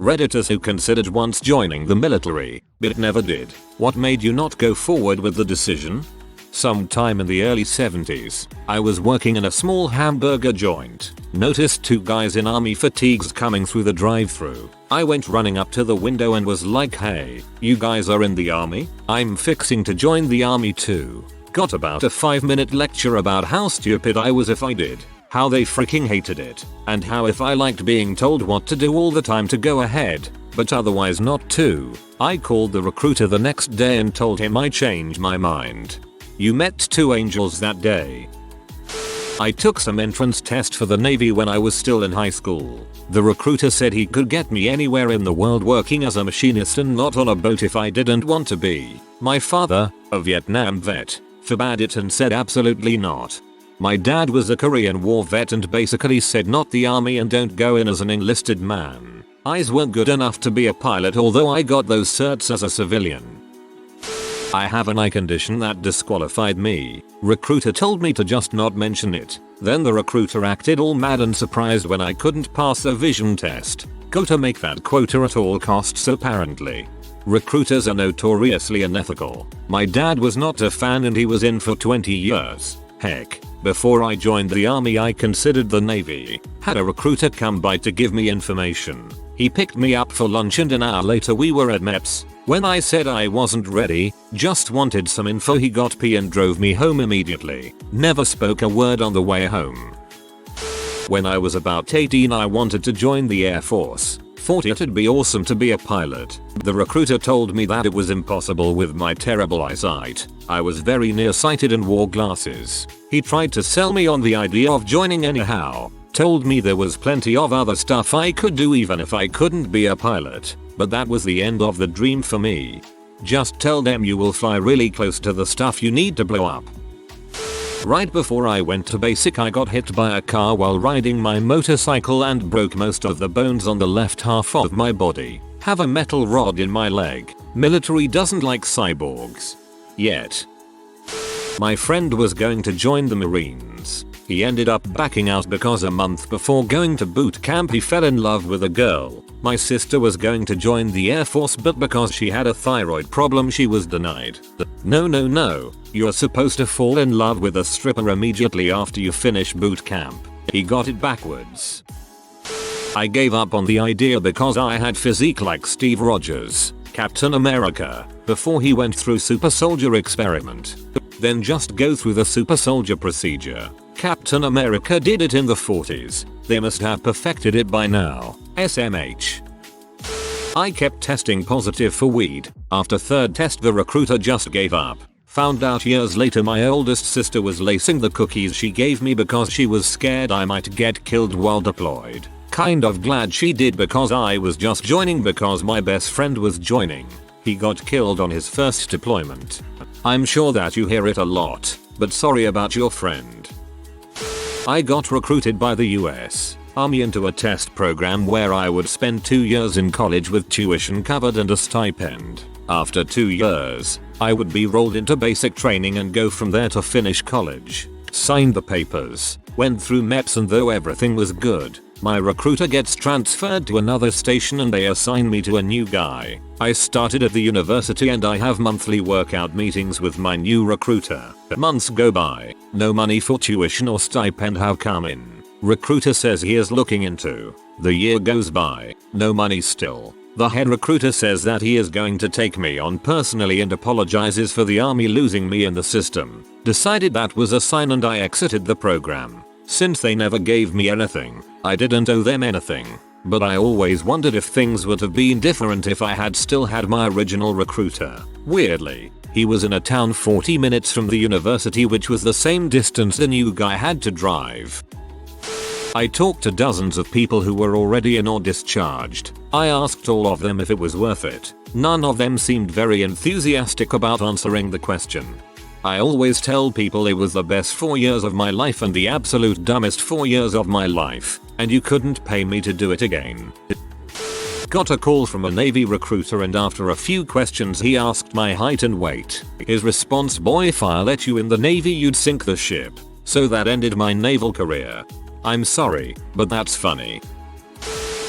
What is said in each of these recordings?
Redditors who considered once joining the military, but never did. What made you not go forward with the decision? Sometime in the early 70s, I was working in a small hamburger joint. Noticed two guys in army fatigues coming through the drive-thru. I went running up to the window and was like, "Hey, you guys are in the army? I'm fixing to join the army too." Got about a 5-minute lecture about how stupid I was if I did, how they freaking hated it, and how if I liked being told what to do all the time to go ahead, but otherwise not to. I called the recruiter the next day and told him I changed my mind. You met two angels that day. I took some entrance test for the Navy when I was still in high school. The recruiter said he could get me anywhere in the world working as a machinist and not on a boat if I didn't want to be. My father, a Vietnam vet, forbade it and said absolutely not. My dad was a Korean War vet and basically said not the army and don't go in as an enlisted man. Eyes weren't good enough to be a pilot, although I got those certs as a civilian. I have an eye condition that disqualified me. Recruiter told me to just not mention it. Then the recruiter acted all mad and surprised when I couldn't pass a vision test. Got to make that quota at all costs apparently. Recruiters are notoriously unethical. My dad was not a fan and he was in for 20 years. Heck, before I joined the army I considered the Navy. Had a recruiter come by to give me information. He picked me up for lunch and an hour later we were at MEPS. When I said I wasn't ready, just wanted some info, he got P and drove me home immediately. Never spoke a word on the way home. When I was about 18 I wanted to join the Air Force. Thought it'd be awesome to be a pilot. The recruiter told me that it was impossible with my terrible eyesight. I was very nearsighted and wore glasses. He tried to sell me on the idea of joining anyhow. Told me there was plenty of other stuff I could do even if I couldn't be a pilot. But that was the end of the dream for me. Just tell them you will fly really close to the stuff you need to blow up. Right before I went to basic I got hit by a car while riding my motorcycle and broke most of the bones on the left half of my body. Have a metal rod in my leg. Military doesn't like cyborgs. Yet. My friend was going to join the Marines. He ended up backing out because a month before going to boot camp he fell in love with a girl. My sister was going to join the Air Force but because she had a thyroid problem she was denied. No. You're supposed to fall in love with a stripper immediately after you finish boot camp. He got it backwards. I gave up on the idea because I had physique like Steve Rogers, Captain America, before he went through super soldier experiment. Then just go through the super soldier procedure. Captain America did it in the 40s. They must have perfected it by now. SMH. I kept testing positive for weed. After third test the recruiter just gave up. Found out years later my oldest sister was lacing the cookies she gave me because she was scared I might get killed while deployed. Kind of glad she did because I was just joining because my best friend was joining. He got killed on his first deployment. I'm sure that you hear it a lot, but sorry about your friend. I got recruited by the US Army into a test program where I would spend 2 years in college with tuition covered and a stipend. After 2 years, I would be rolled into basic training and go from there to finish college. Signed the papers, went through MEPS, and though everything was good, my recruiter gets transferred to another station and they assign me to a new guy. I started at the university and I have monthly workout meetings with my new recruiter. Months go by, no money for tuition or stipend. How come in? Recruiter says he is looking into. The year goes by, no money still. The head recruiter says that he is going to take me on personally and apologizes for the army losing me in the system. Decided that was a sign and I exited the program. Since they never gave me anything, I didn't owe them anything. But I always wondered if things would have been different if I had still had my original recruiter. Weirdly, he was in a town 40 minutes from the university, which was the same distance the new guy had to drive. I talked to dozens of people who were already in or discharged. I asked all of them if it was worth it. None of them seemed very enthusiastic about answering the question. I always tell people it was the best 4 years of my life and the absolute dumbest 4 years of my life, and you couldn't pay me to do it again. Got a call from a Navy recruiter and after a few questions he asked my height and weight. His response: "Boy, if I let you in the Navy you'd sink the ship." So that ended my naval career. I'm sorry, but that's funny.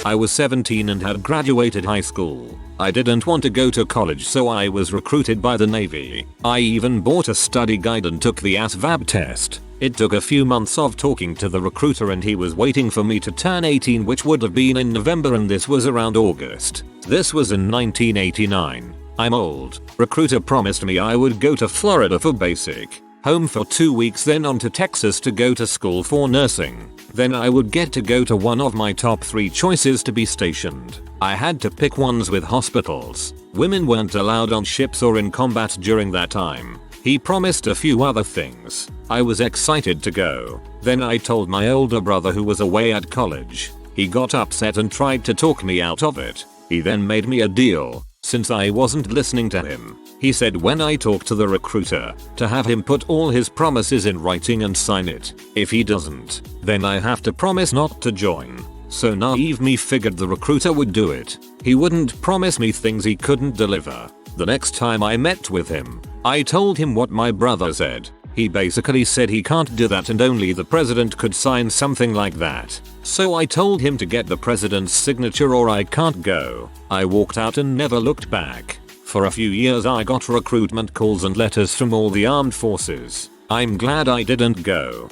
I was 17 and had graduated high school. I didn't want to go to college, so I was recruited by the Navy. I even bought a study guide and took the ASVAB test. It took a few months of talking to the recruiter and he was waiting for me to turn 18, which would have been in November, and this was around August. This was in 1989. I'm old. Recruiter promised me I would go to Florida for basic, home for 2 weeks, then on to Texas to go to school for nursing. Then I would get to go to one of my top 3 choices to be stationed. I had to pick ones with hospitals. Women weren't allowed on ships or in combat during that time. He promised a few other things. I was excited to go. Then I told my older brother, who was away at college. He got upset and tried to talk me out of it. He then made me a deal. Since I wasn't listening to him, he said when I talked to the recruiter, to have him put all his promises in writing and sign it. If he doesn't, then I have to promise not to join. So naive me figured the recruiter would do it. He wouldn't promise me things he couldn't deliver. The next time I met with him, I told him what my brother said. He basically said he can't do that and only the president could sign something like that. So I told him to get the president's signature or I can't go. I walked out and never looked back. For a few years I got recruitment calls and letters from all the armed forces. I'm glad I didn't go.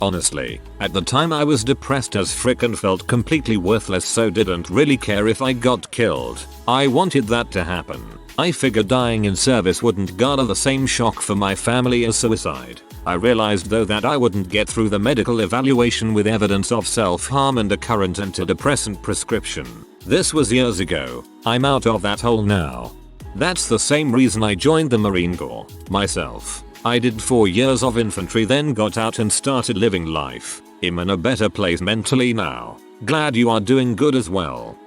Honestly, at the time I was depressed as frick and felt completely worthless, so didn't really care if I got killed. I wanted that to happen. I figured dying in service wouldn't garner the same shock for my family as suicide. I realized though that I wouldn't get through the medical evaluation with evidence of self-harm and a current antidepressant prescription. This was years ago. I'm out of that hole now. That's the same reason I joined the Marine Corps myself. I did 4 years of infantry, then got out and started living life. I'm in a better place mentally now. Glad you are doing good as well.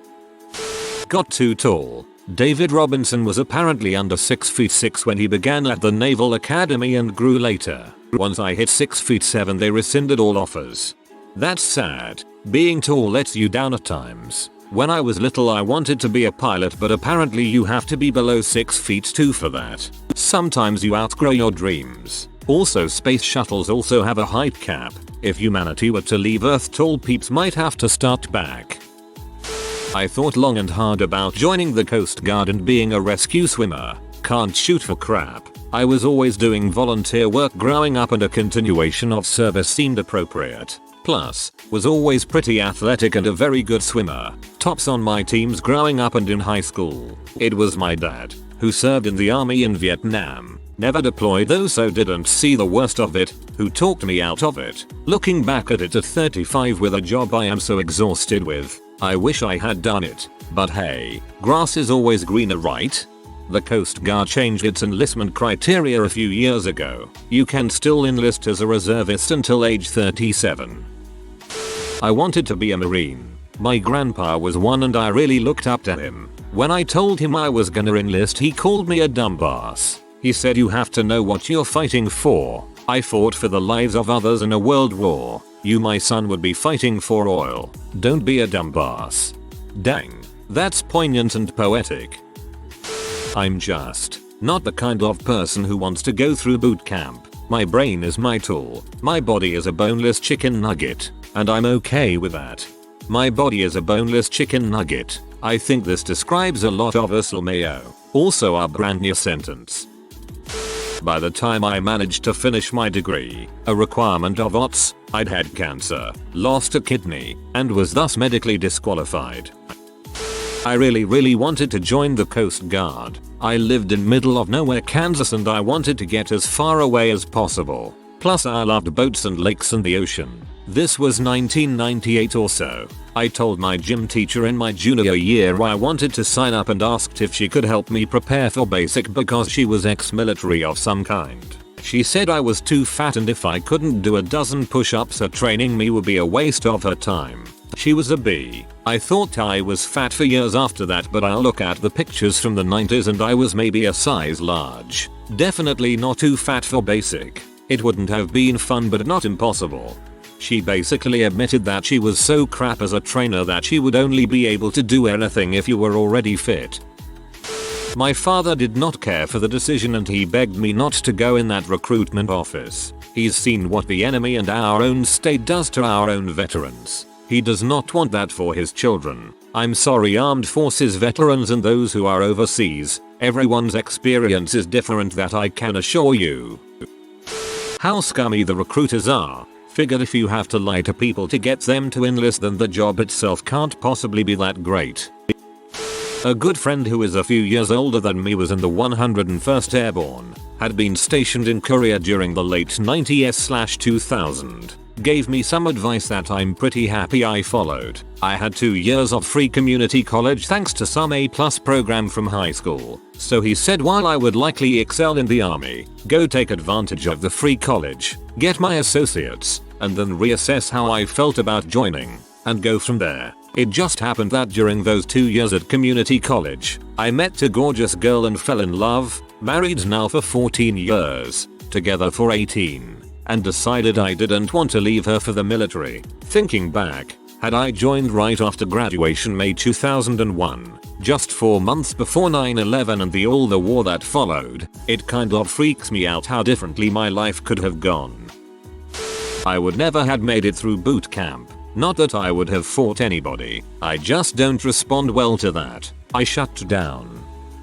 Got too tall. David Robinson was apparently under 6'6" when he began at the Naval Academy and grew later. Once I hit 6'7" they rescinded all offers. That's sad. Being tall lets you down at times. When I was little I wanted to be a pilot, but apparently you have to be below 6'2" for that. Sometimes you outgrow your dreams. Also, space shuttles also have a height cap. If humanity were to leave Earth, tall peeps might have to start back. I thought long and hard about joining the Coast Guard and being a rescue swimmer. Can't shoot for crap. I was always doing volunteer work growing up and a continuation of service seemed appropriate. Plus, was always pretty athletic and a very good swimmer. Tops on my teams growing up and in high school. It was my dad, who served in the army in Vietnam. Never deployed though, so didn't see the worst of it, who talked me out of it. Looking back at it at 35 with a job I am so exhausted with, I wish I had done it. But hey, grass is always greener, right? The Coast Guard changed its enlistment criteria a few years ago. You can still enlist as a reservist until age 37. I wanted to be a Marine. My grandpa was one and I really looked up to him. When I told him I was gonna enlist, he called me a dumbass. He said you have to know what you're fighting for. I fought for the lives of others in a world war. You, my son, would be fighting for oil. Don't be a dumbass. Dang. That's poignant and poetic. I'm just not the kind of person who wants to go through boot camp. My brain is my tool. My body is a boneless chicken nugget. And I'm okay with that. My body is a boneless chicken nugget. I think this describes a lot of us, LMAO. Also our brand new sentence. By the time I managed to finish my degree, a requirement of OTS, I'd had cancer, lost a kidney, and was thus medically disqualified. I really wanted to join the Coast Guard. I lived in middle of nowhere Kansas and I wanted to get as far away as possible. Plus I loved boats and lakes and the ocean. This was 1998 or so. I told my gym teacher in my junior year I wanted to sign up and asked if she could help me prepare for basic because she was ex-military of some kind. She said I was too fat and if I couldn't do a dozen push-ups her training me would be a waste of her time. She was a B. I thought I was fat for years after that, but I'll look at the pictures from the 90s and I was maybe a size large. Definitely not too fat for basic. It wouldn't have been fun but not impossible. She basically admitted that she was so crap as a trainer that she would only be able to do anything if you were already fit. My father did not care for the decision and he begged me not to go in that recruitment office. He's seen what the enemy and our own state does to our own veterans. He does not want that for his children. I'm sorry, armed forces veterans and those who are overseas. Everyone's experience is different, that I can assure you. How scummy the recruiters are. Figured if you have to lie to people to get them to enlist, then the job itself can't possibly be that great. A good friend who is a few years older than me was in the 101st Airborne, had been stationed in Korea during the late 90s/2000. Gave me some advice that I'm pretty happy I followed. I had 2 years of free community college thanks to some A+ program from high school. So he said, while I would likely excel in the army, go take advantage of the free college, get my associates, and then reassess how I felt about joining, and go from there. It just happened that during those 2 years at community college, I met a gorgeous girl and fell in love, married now for 14 years, together for 18. And decided I didn't want to leave her for the military. Thinking back, had I joined right after graduation May 2001, just 4 months before 9/11 and all the war that followed, it kind of freaks me out how differently my life could have gone. I would never have made it through boot camp. Not that I would have fought anybody, I just don't respond well to that. I shut down.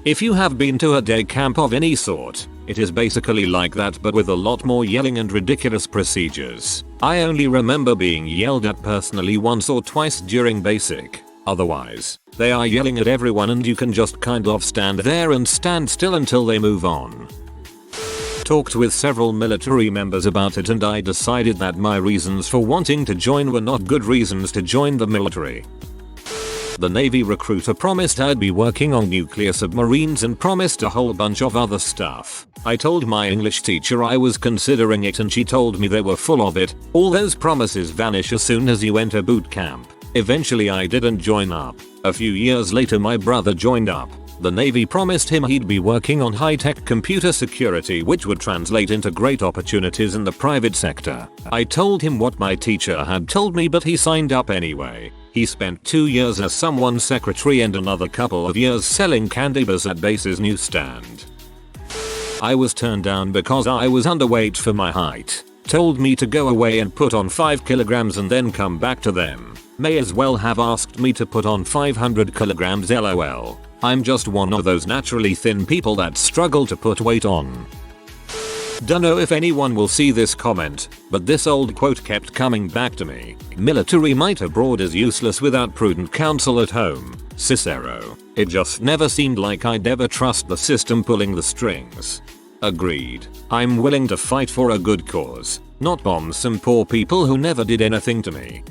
If you have been to a day camp of any sort, it is basically like that, but with a lot more yelling and ridiculous procedures. I only remember being yelled at personally once or twice during basic. Otherwise, they are yelling at everyone and you can just kind of stand there and stand still until they move on. Talked with several military members about it and I decided that my reasons for wanting to join were not good reasons to join the military. The Navy recruiter promised I'd be working on nuclear submarines and promised a whole bunch of other stuff. I told my English teacher I was considering it and she told me they were full of it. All those promises vanish as soon as you enter boot camp. Eventually I didn't join up. A few years later my brother joined up. The Navy promised him he'd be working on high-tech computer security, which would translate into great opportunities in the private sector. I told him what my teacher had told me, but he signed up anyway. He spent 2 years as someone's secretary and another couple of years selling candy bars at base's newsstand. I was turned down because I was underweight for my height. Told me to go away and put on 5 kilograms and then come back to them. May as well have asked me to put on 500 kilograms, lol. I'm just one of those naturally thin people that struggle to put weight on. Dunno if anyone will see this comment, but this old quote kept coming back to me. Military might abroad is useless without prudent counsel at home. Cicero. It just never seemed like I'd ever trust the system pulling the strings. Agreed. I'm willing to fight for a good cause, not bomb some poor people who never did anything to me.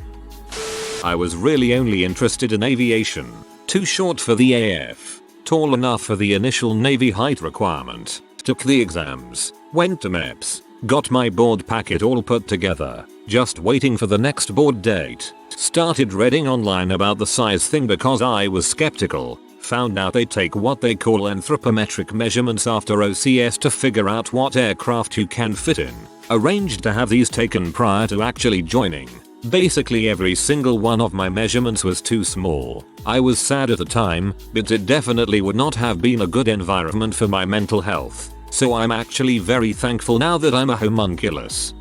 I was really only interested in aviation. Too short for the AF. Tall enough for the initial Navy height requirement. Took the exams. Went to MEPS. Got my board packet all put together. Just waiting for the next board date. Started reading online about the size thing because I was skeptical. Found out they take what they call anthropometric measurements after OCS to figure out what aircraft you can fit in. Arranged to have these taken prior to actually joining. Basically every single one of my measurements was too small. I was sad at the time, but it definitely would not have been a good environment for my mental health. So I'm actually very thankful now that I'm a homunculus.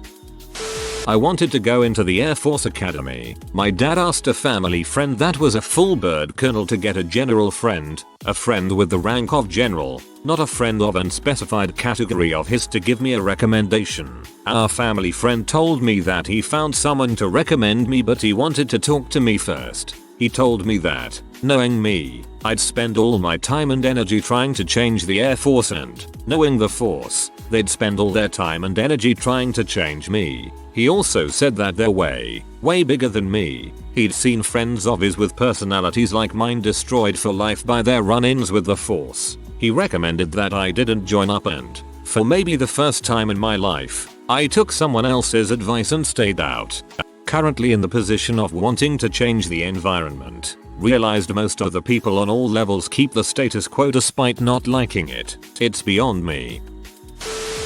I wanted to go into the Air Force Academy. My dad asked a family friend that was a full bird colonel to get a general friend, a friend with the rank of general, not a friend of unspecified category of his, to give me a recommendation. Our family friend told me that he found someone to recommend me, but he wanted to talk to me first. He told me that, knowing me, I'd spend all my time and energy trying to change the Air Force, and, knowing the Force, they'd spend all their time and energy trying to change me. He also said that they're way bigger than me. He'd seen friends of his with personalities like mine destroyed for life by their run-ins with the Force. He recommended that I didn't join up, and, for maybe the first time in my life, I took someone else's advice and stayed out. Currently in the position of wanting to change the environment. Realized most of the people on all levels keep the status quo despite not liking it. It's beyond me.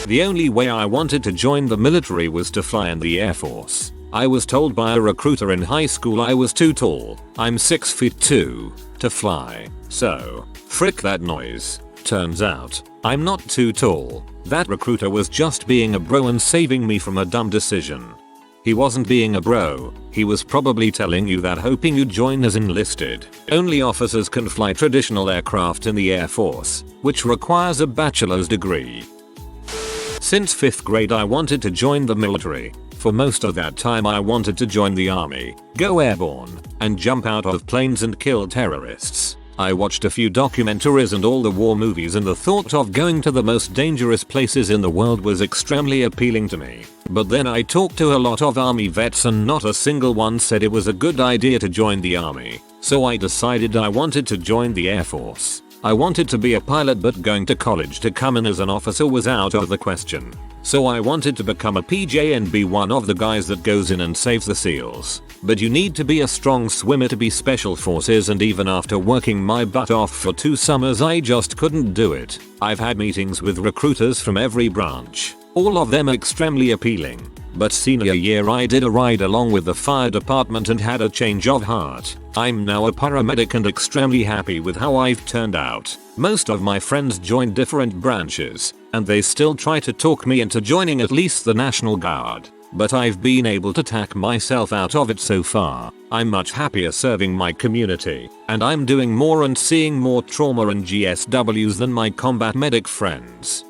The only way I wanted to join the military was to fly in the Air Force. I was told by a recruiter in high school I was too tall, I'm 6'2", to fly. So, frick that noise. Turns out, I'm not too tall. That recruiter was just being a bro and saving me from a dumb decision. He wasn't being a bro, he was probably telling you that hoping you'd join as enlisted. Only officers can fly traditional aircraft in the Air Force, which requires a bachelor's degree. Since 5th grade I wanted to join the military. For most of that time I wanted to join the army, go airborne, and jump out of planes and kill terrorists. I watched a few documentaries and all the war movies, and the thought of going to the most dangerous places in the world was extremely appealing to me. But then I talked to a lot of army vets and not a single one said it was a good idea to join the army. So I decided I wanted to join the Air Force. I wanted to be a pilot, but going to college to come in as an officer was out of the question. So I wanted to become a PJ and be one of the guys that goes in and saves the SEALs. But you need to be a strong swimmer to be special forces, and even after working my butt off for 2 summers I just couldn't do it. I've had meetings with recruiters from every branch. All of them extremely appealing. But senior year I did a ride along with the fire department and had a change of heart. I'm now a paramedic and extremely happy with how I've turned out. Most of my friends joined different branches, and they still try to talk me into joining at least the National Guard. But I've been able to tack myself out of it so far. I'm much happier serving my community, and I'm doing more and seeing more trauma and GSWs than my combat medic friends.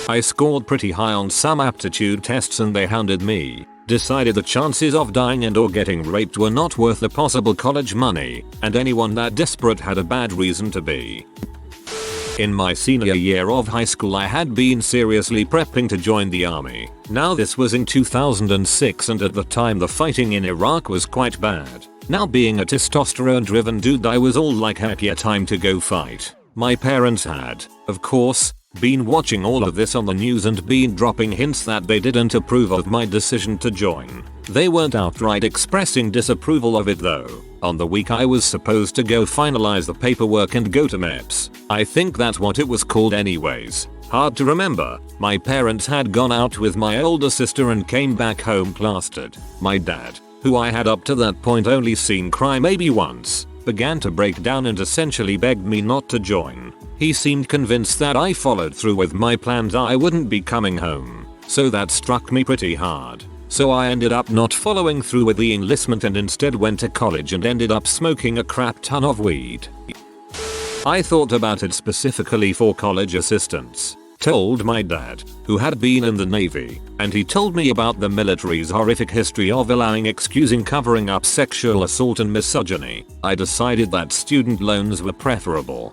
I scored pretty high on some aptitude tests and they hounded me. Decided the chances of dying and or getting raped were not worth the possible college money, and anyone that desperate had a bad reason to be. In my senior year of high school I had been seriously prepping to join the army. Now this was in 2006, and at the time the fighting in Iraq was quite bad. Now being a testosterone driven dude I was all like, heck yeah, time to go fight. My parents had, of course, been watching all of this on the news and been dropping hints that they didn't approve of my decision to join. They weren't outright expressing disapproval of it though. On the week I was supposed to go finalize the paperwork and go to MEPS. I think that's what it was called anyways. Hard to remember. My parents had gone out with my older sister and came back home plastered. My dad, who I had up to that point only seen cry maybe once, began to break down and essentially begged me not to join. He seemed convinced that I followed through with my plans, I wouldn't be coming home. So that struck me pretty hard. So I ended up not following through with the enlistment and instead went to college and ended up smoking a crap ton of weed. I thought about it specifically for college assistance. Told my dad, who had been in the Navy, and he told me about the military's horrific history of allowing, excusing, covering up sexual assault and misogyny. I decided that student loans were preferable.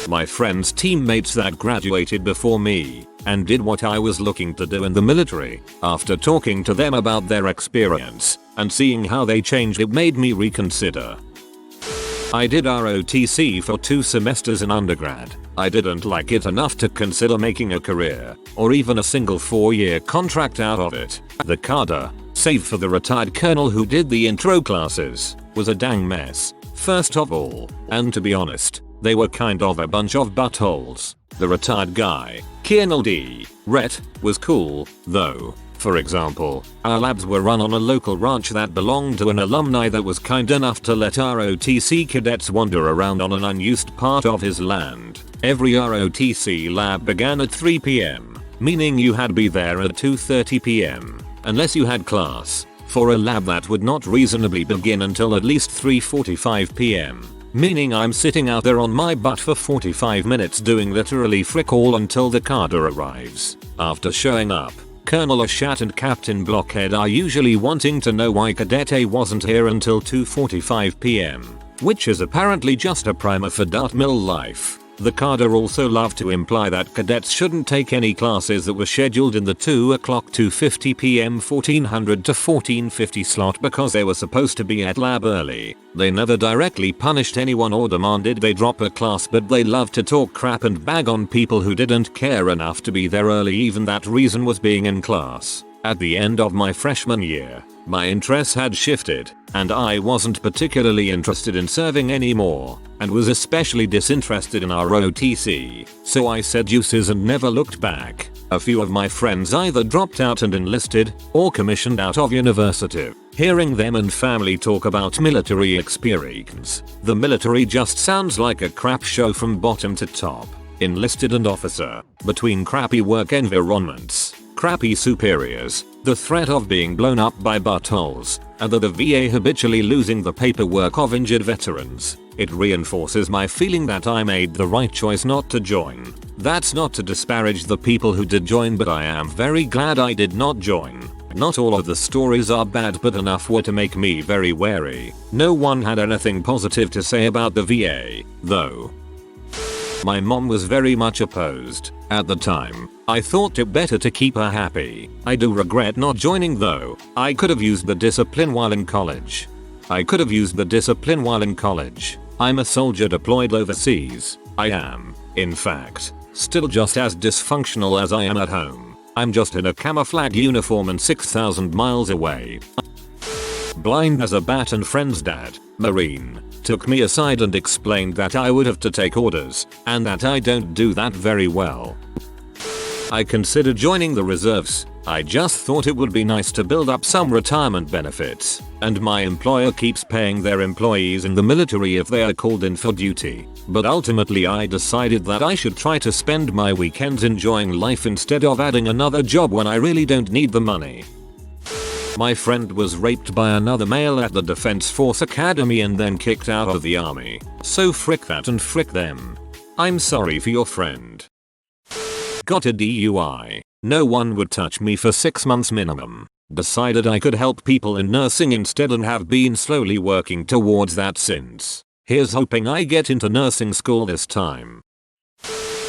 My friends' teammates that graduated before me and did what I was looking to do in the military. After talking to them about their experience and seeing how they changed, it made me reconsider. I did ROTC for 2 semesters in undergrad. I didn't like it enough to consider making a career or even a single 4-year contract out of it. The cadre, save for the retired colonel who did the intro classes, was a dang mess. First of all, and to be honest, they were kind of a bunch of buttholes. The retired guy, Colonel D. Rhett, was cool, though. For example, our labs were run on a local ranch that belonged to an alumni that was kind enough to let ROTC cadets wander around on an unused part of his land. Every ROTC lab began at 3 PM, meaning you had to be there at 2:30 PM, unless you had class. For a lab that would not reasonably begin until at least 3:45 PM. Meaning I'm sitting out there on my butt for 45 minutes doing literally frick all until the cadre arrives. After showing up, Colonel Ashat and Captain Blockhead are usually wanting to know why Cadet A wasn't here until 2:45 PM, which is apparently just a primer for Dart Mill life. The cadre also love to imply that cadets shouldn't take any classes that were scheduled in the 2 o'clock 2:50 PM 1400 to 1450 slot because they were supposed to be at lab early. They never directly punished anyone or demanded they drop a class, but they love to talk crap and bag on people who didn't care enough to be there early, even that reason was being in class. At the end of my freshman year, my interests had shifted, and I wasn't particularly interested in serving anymore, and was especially disinterested in ROTC, so I said deuces and never looked back. A few of my friends either dropped out and enlisted, or commissioned out of university. Hearing them and family talk about military experience, the military just sounds like a crap show from bottom to top. Enlisted and officer, between crappy work environments, crappy superiors, the threat of being blown up by buttholes, and the VA habitually losing the paperwork of injured veterans. It reinforces my feeling that I made the right choice not to join. That's not to disparage the people who did join, but I am very glad I did not join. Not all of the stories are bad, but enough were to make me very wary. No one had anything positive to say about the VA, though. My mom was very much opposed. At the time, I thought it better to keep her happy. I do regret not joining though. I could have used the discipline while in college. I'm a soldier deployed overseas. I am, in fact, still just as dysfunctional as I am at home. I'm just in a camouflage uniform and 6,000 miles away. Blind as a bat, and friend's dad, Marine, took me aside and explained that I would have to take orders, and that I don't do that very well. I considered joining the reserves. I just thought it would be nice to build up some retirement benefits, and my employer keeps paying their employees in the military if they are called in for duty. But ultimately I decided that I should try to spend my weekends enjoying life instead of adding another job when I really don't need the money. My friend was raped by another male at the Defense Force Academy and then kicked out of the army. So frick that and frick them. I'm sorry for your friend. Got a DUI. No one would touch me for 6 months minimum. Decided I could help people in nursing instead and have been slowly working towards that since. Here's hoping I get into nursing school this time.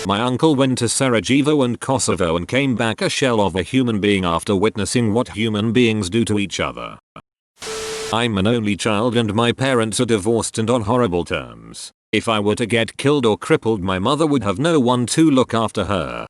My uncle went to Sarajevo and Kosovo and came back a shell of a human being after witnessing what human beings do to each other. I'm an only child and my parents are divorced and on horrible terms. If I were to get killed or crippled, my mother would have no one to look after her.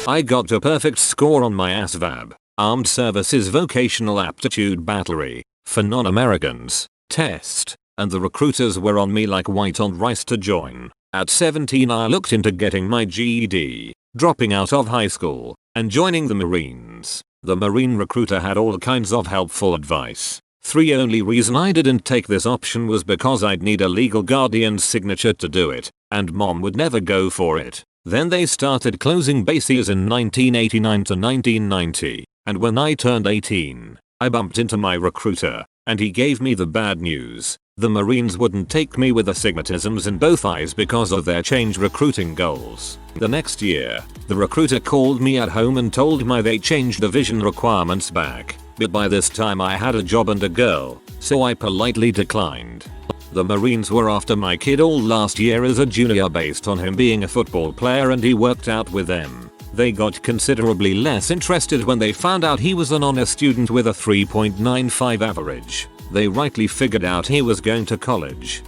I got a perfect score on my ASVAB, Armed Services Vocational Aptitude Battery, for non-Americans, test, and the recruiters were on me like white on rice to join. At 17 I looked into getting my GED, dropping out of high school, and joining the Marines. The Marine recruiter had all kinds of helpful advice. The only reason I didn't take this option was because I'd need a legal guardian's signature to do it, and mom would never go for it. Then they started closing bases in 1989 to 1990, and when I turned 18, I bumped into my recruiter, and he gave me the bad news. The Marines wouldn't take me with astigmatisms in both eyes because of their change recruiting goals. The next year, the recruiter called me at home and told me they changed the vision requirements back, but by this time I had a job and a girl, so I politely declined. The Marines were after my kid all last year as a junior based on him being a football player, and he worked out with them. They got considerably less interested when they found out he was an honor student with a 3.95 average. They rightly figured out he was going to college.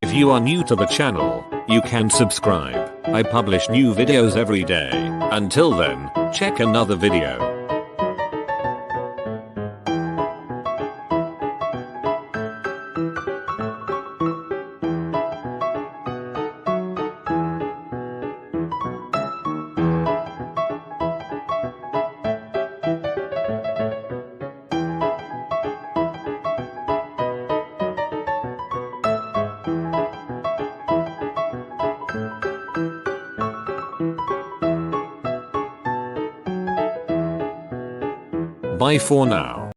If you are new to the channel, you can subscribe. I publish new videos every day. Until then, check another video. Bye for now.